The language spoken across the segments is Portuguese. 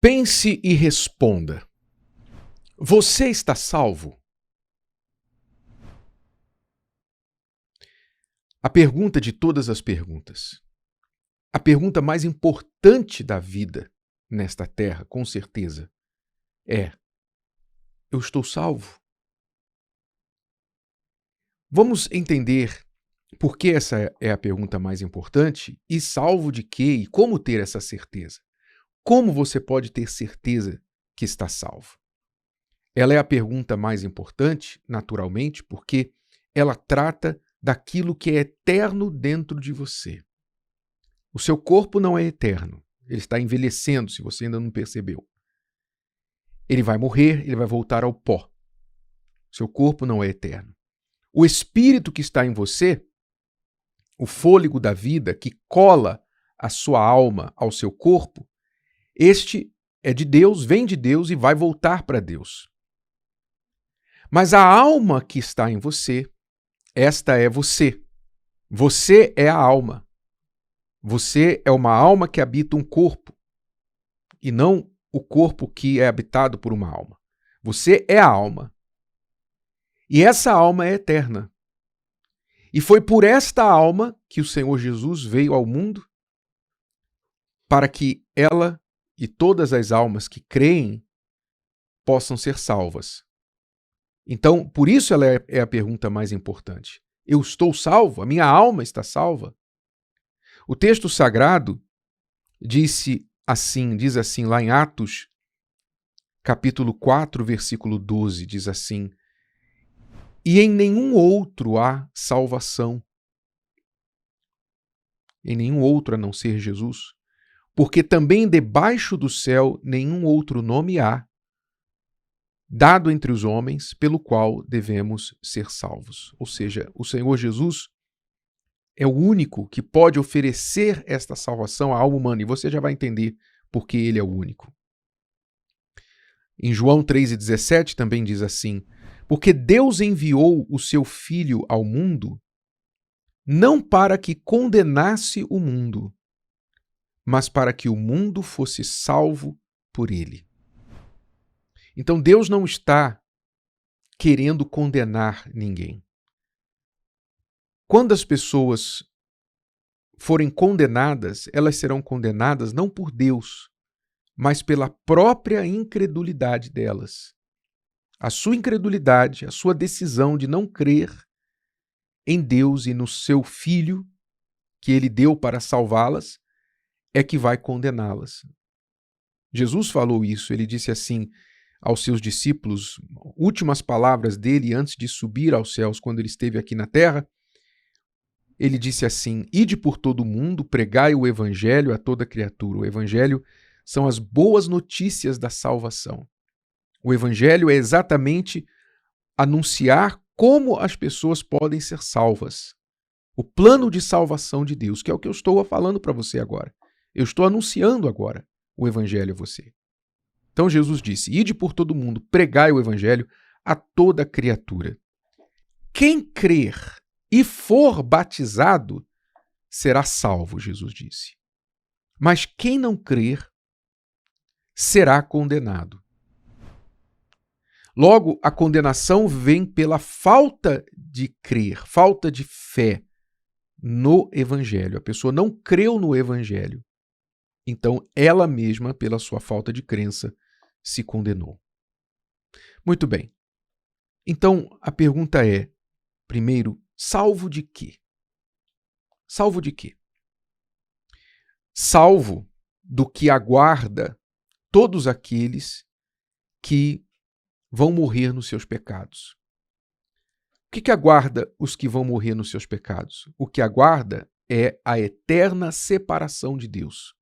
Pense e responda. Você está salvo? A pergunta de todas as perguntas. A pergunta mais importante da vida nesta terra, com certeza, é: eu estou salvo? Vamos entender por que essa é a pergunta mais importante e salvo de quê e como ter essa certeza. Como você pode ter certeza que está salvo? Ela é a pergunta mais importante, naturalmente, porque ela trata daquilo que é eterno dentro de você. O seu corpo não é eterno. Ele está envelhecendo, se você ainda não percebeu. Ele vai morrer, ele vai voltar ao pó. Seu corpo não é eterno. O espírito que está em você, o fôlego da vida que cola a sua alma ao seu corpo, este é de Deus, vem de Deus e vai voltar para Deus. Mas a alma que está em você, esta é você. Você é a alma. Você é uma alma que habita um corpo e não o corpo que é habitado por uma alma. Você é a alma. E essa alma é eterna. E foi por esta alma que o Senhor Jesus veio ao mundo para que ela e todas as almas que creem possam ser salvas. Então, por isso ela é a pergunta mais importante. Eu estou salvo? A minha alma está salva? O texto sagrado diz assim lá em Atos, capítulo 4, versículo 12, diz assim: e em nenhum outro há salvação. Em nenhum outro a não ser Jesus. Porque também debaixo do céu nenhum outro nome há, dado entre os homens, pelo qual devemos ser salvos. Ou seja, o Senhor Jesus é o único que pode oferecer esta salvação à alma humana. E você já vai entender por que ele é o único. Em João 3,17 também diz assim: porque Deus enviou o seu Filho ao mundo, não para que condenasse o mundo, mas para que o mundo fosse salvo por ele. Então Deus não está querendo condenar ninguém. Quando as pessoas forem condenadas, elas serão condenadas não por Deus, mas pela própria incredulidade delas. A sua incredulidade, a sua decisão de não crer em Deus e no seu Filho, que ele deu para salvá-las, é que vai condená-las. Jesus falou isso, ele disse assim aos seus discípulos, últimas palavras dele antes de subir aos céus, quando ele esteve aqui na terra, ele disse assim: ide por todo o mundo, pregai o evangelho a toda criatura. O evangelho são as boas notícias da salvação. O evangelho é exatamente anunciar como as pessoas podem ser salvas. O plano de salvação de Deus, que é o que eu estou falando para você agora. Eu estou anunciando agora o evangelho a você. Então Jesus disse: ide por todo mundo, pregai o evangelho a toda criatura. Quem crer e for batizado será salvo, Jesus disse. Mas quem não crer será condenado. Logo, a condenação vem pela falta de crer, falta de fé no evangelho. A pessoa não creu no evangelho. Então, ela mesma, pela sua falta de crença, se condenou. Muito bem. Então, a pergunta é, primeiro, salvo de quê? Salvo de quê? Salvo do que aguarda todos aqueles que vão morrer nos seus pecados. O que aguarda os que vão morrer nos seus pecados? O que aguarda é a eterna separação de Deus.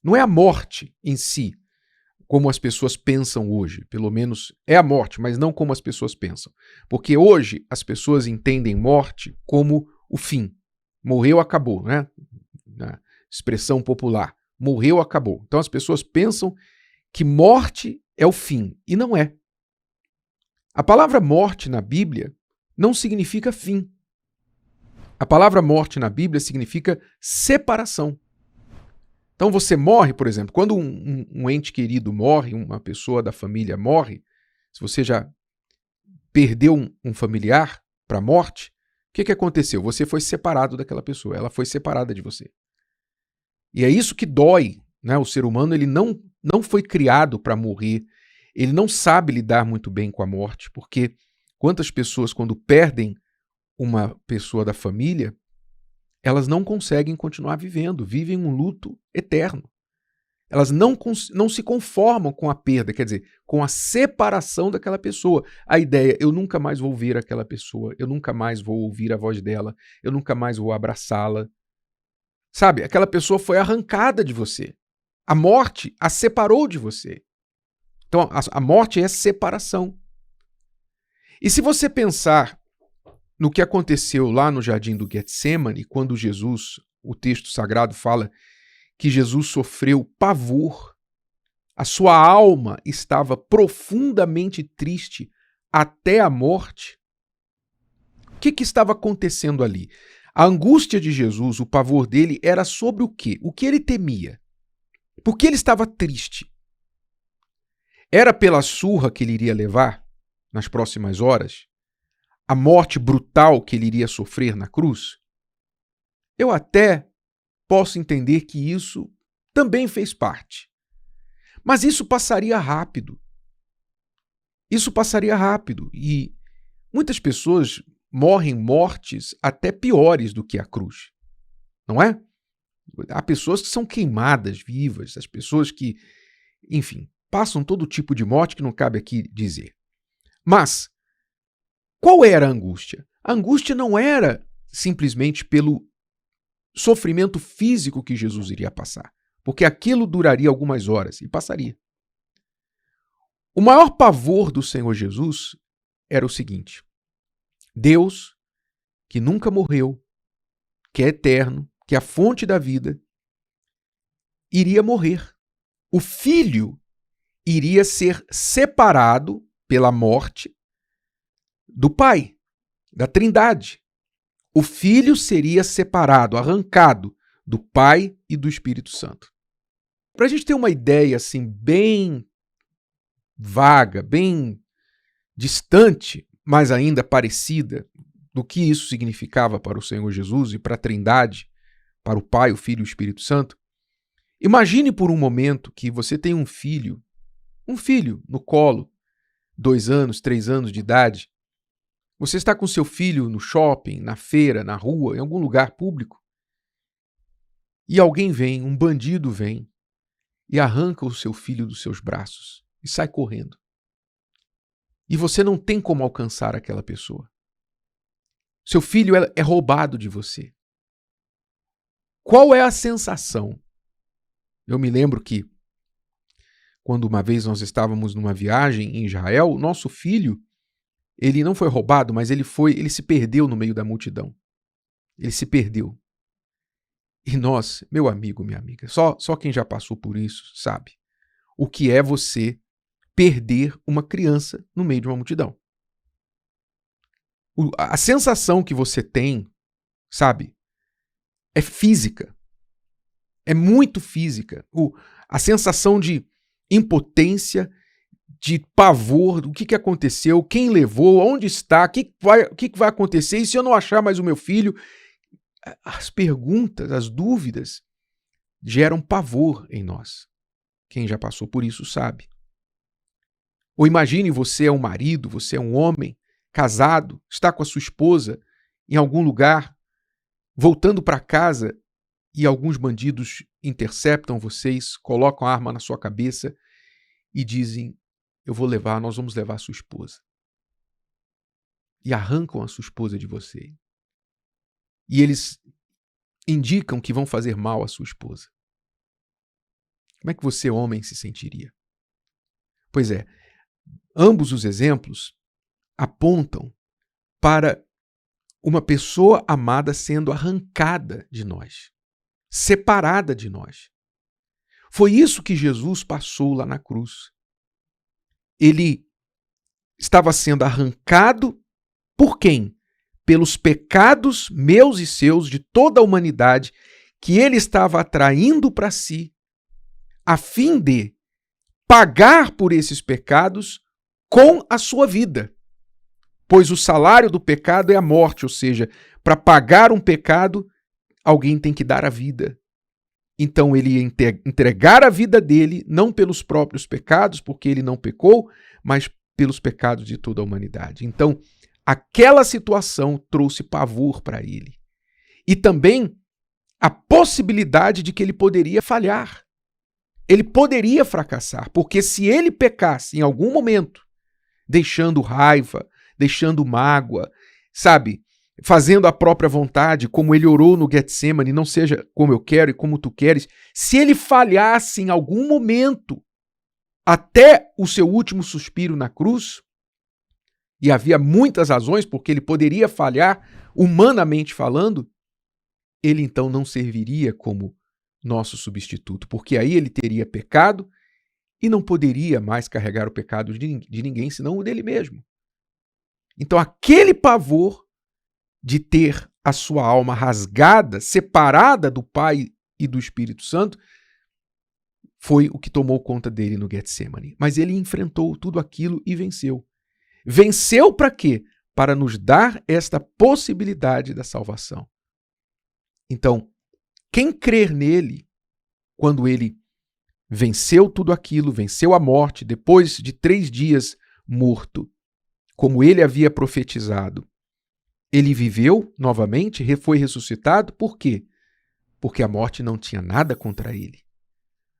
Não é a morte em si, como as pessoas pensam hoje. Pelo menos é a morte, mas não como as pessoas pensam. Porque hoje as pessoas entendem morte como o fim. Morreu, acabou, né? Na expressão popular. Morreu, acabou. Então as pessoas pensam que morte é o fim, e não é. A palavra morte na Bíblia não significa fim. A palavra morte na Bíblia significa separação. Então você morre, por exemplo, quando um ente querido morre, uma pessoa da família morre, se você já perdeu um familiar para a morte, o que aconteceu? Você foi separado daquela pessoa, ela foi separada de você. E é isso que dói, né? O ser humano ele não foi criado para morrer, ele não sabe lidar muito bem com a morte, porque quantas pessoas, quando perdem uma pessoa da família, elas não conseguem continuar vivendo, vivem um luto eterno. Elas não se conformam com a perda, quer dizer, com a separação daquela pessoa. A ideia, eu nunca mais vou ver aquela pessoa, eu nunca mais vou ouvir a voz dela, eu nunca mais vou abraçá-la. Sabe, aquela pessoa foi arrancada de você. A morte a separou de você. Então, a morte é separação. E se você pensar no que aconteceu lá no jardim do Getsemane, quando Jesus, o texto sagrado fala que Jesus sofreu pavor, a sua alma estava profundamente triste até a morte. O que estava acontecendo ali? A angústia de Jesus, o pavor dele, era sobre o quê? O que ele temia? Por que ele estava triste? Era pela surra que ele iria levar nas próximas horas? A morte brutal que ele iria sofrer na cruz? Eu até posso entender que isso também fez parte. Mas isso passaria rápido. Isso passaria rápido. E muitas pessoas morrem mortes até piores do que a cruz. Não é? Há pessoas que são queimadas vivas, as pessoas que, enfim, passam todo tipo de morte que não cabe aqui dizer. Mas, qual era a angústia? A angústia não era simplesmente pelo sofrimento físico que Jesus iria passar, porque aquilo duraria algumas horas e passaria. O maior pavor do Senhor Jesus era o seguinte: Deus, que nunca morreu, que é eterno, que é a fonte da vida, iria morrer. O Filho iria ser separado pela morte do Pai, da Trindade. O Filho seria separado, arrancado do Pai e do Espírito Santo. Para a gente ter uma ideia assim bem vaga, bem distante, mas ainda parecida, do que isso significava para o Senhor Jesus e para a Trindade, para o Pai, o Filho e o Espírito Santo, imagine por um momento que você tem um filho no colo, 2 anos, 3 anos de idade. Você está com seu filho no shopping, na feira, na rua, em algum lugar público, e alguém vem, um bandido vem, e arranca o seu filho dos seus braços e sai correndo. E você não tem como alcançar aquela pessoa. Seu filho é roubado de você. Qual é a sensação? Eu me lembro que, quando uma vez nós estávamos numa viagem em Israel, o nosso filho, ele não foi roubado, mas ele se perdeu no meio da multidão. Ele se perdeu. E nós, meu amigo, minha amiga, só quem já passou por isso sabe o que é você perder uma criança no meio de uma multidão. A sensação que você tem, sabe, é física. É muito física. A sensação de impotência, de pavor, do que aconteceu, quem levou, onde está, o que vai acontecer, e se eu não achar mais o meu filho? As perguntas, as dúvidas geram pavor em nós. Quem já passou por isso sabe. Ou imagine, você é um marido, você é um homem casado, está com a sua esposa em algum lugar, voltando para casa, e alguns bandidos interceptam vocês, colocam a arma na sua cabeça e dizem: nós vamos levar a sua esposa. E arrancam a sua esposa de você. E eles indicam que vão fazer mal à sua esposa. Como é que você, homem, se sentiria? Pois é, ambos os exemplos apontam para uma pessoa amada sendo arrancada de nós, separada de nós. Foi isso que Jesus passou lá na cruz. Ele estava sendo arrancado por quem? Pelos pecados meus e seus, de toda a humanidade, que ele estava atraindo para si, a fim de pagar por esses pecados com a sua vida. Pois o salário do pecado é a morte, ou seja, para pagar um pecado, alguém tem que dar a vida. Então ele ia entregar a vida dele, não pelos próprios pecados, porque ele não pecou, mas pelos pecados de toda a humanidade. Então, aquela situação trouxe pavor para ele. E também a possibilidade de que ele poderia falhar. Ele poderia fracassar, porque se ele pecasse em algum momento, deixando raiva, deixando mágoa, sabe, fazendo a própria vontade, como ele orou no Getsemane, não seja como eu quero e como tu queres, se ele falhasse em algum momento, até o seu último suspiro na cruz, e havia muitas razões porque ele poderia falhar, humanamente falando, ele então não serviria como nosso substituto, porque aí ele teria pecado e não poderia mais carregar o pecado de ninguém, senão o dele mesmo. Então aquele pavor de ter a sua alma rasgada, separada do Pai e do Espírito Santo, foi o que tomou conta dele no Getsemane. Mas ele enfrentou tudo aquilo e venceu. Venceu para quê? Para nos dar esta possibilidade da salvação. Então, quem crer nele, quando ele venceu tudo aquilo, venceu a morte, depois de 3 dias morto, como ele havia profetizado, ele viveu novamente, foi ressuscitado, por quê? Porque a morte não tinha nada contra ele.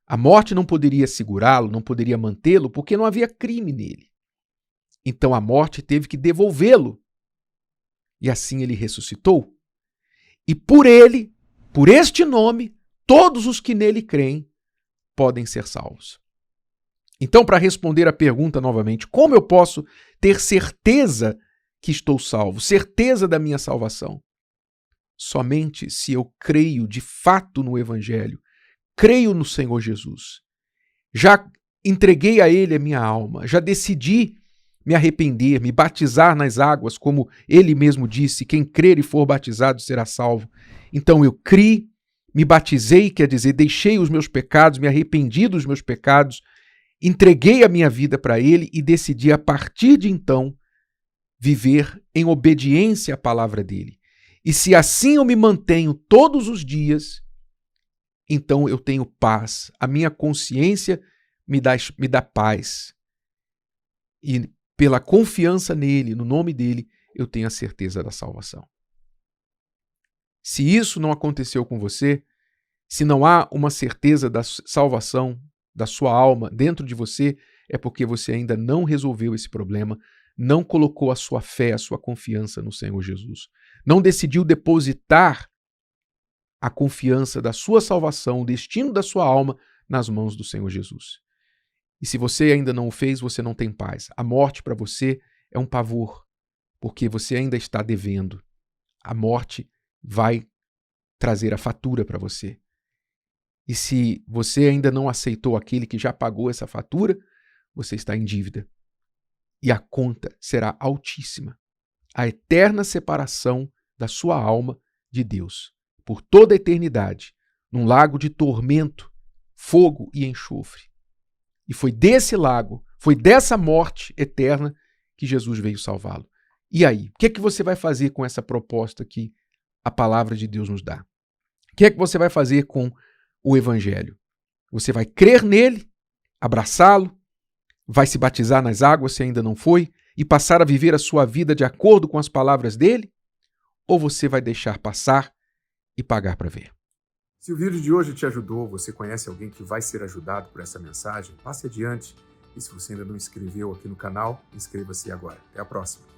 A morte não poderia segurá-lo, não poderia mantê-lo, porque não havia crime nele. Então a morte teve que devolvê-lo. E assim ele ressuscitou. E por ele, por este nome, todos os que nele creem podem ser salvos. Então, para responder a pergunta novamente, como eu posso ter certeza que estou salvo, certeza da minha salvação? Somente se eu creio de fato no Evangelho, creio no Senhor Jesus. Já entreguei a Ele a minha alma, já decidi me arrepender, me batizar nas águas, como Ele mesmo disse, quem crer e for batizado será salvo. Então eu criei, me batizei, quer dizer, deixei os meus pecados, me arrependi dos meus pecados, entreguei a minha vida para Ele e decidi a partir de então viver em obediência à palavra dele. E se assim eu me mantenho todos os dias, então eu tenho paz. A minha consciência me dá paz. E pela confiança nele, no nome dele, eu tenho a certeza da salvação. Se isso não aconteceu com você, se não há uma certeza da salvação da sua alma dentro de você, é porque você ainda não resolveu esse problema, não colocou a sua fé, a sua confiança no Senhor Jesus. Não decidiu depositar a confiança da sua salvação, o destino da sua alma nas mãos do Senhor Jesus. E se você ainda não o fez, você não tem paz. A morte para você é um pavor, porque você ainda está devendo. A morte vai trazer a fatura para você. E se você ainda não aceitou aquele que já pagou essa fatura, você está em dívida. E a conta será altíssima. A eterna separação da sua alma de Deus, por toda a eternidade, num lago de tormento, fogo e enxofre. E foi desse lago, foi dessa morte eterna que Jesus veio salvá-lo. E aí, o que é que você vai fazer com essa proposta que a palavra de Deus nos dá? O que é que você vai fazer com o Evangelho? Você vai crer nele, abraçá-lo, vai se batizar nas águas se ainda não foi e passar a viver a sua vida de acordo com as palavras dele? Ou você vai deixar passar e pagar para ver? Se o vídeo de hoje te ajudou, você conhece alguém que vai ser ajudado por essa mensagem, passe adiante. E se você ainda não inscreveu aqui no canal, inscreva-se agora. Até a próxima.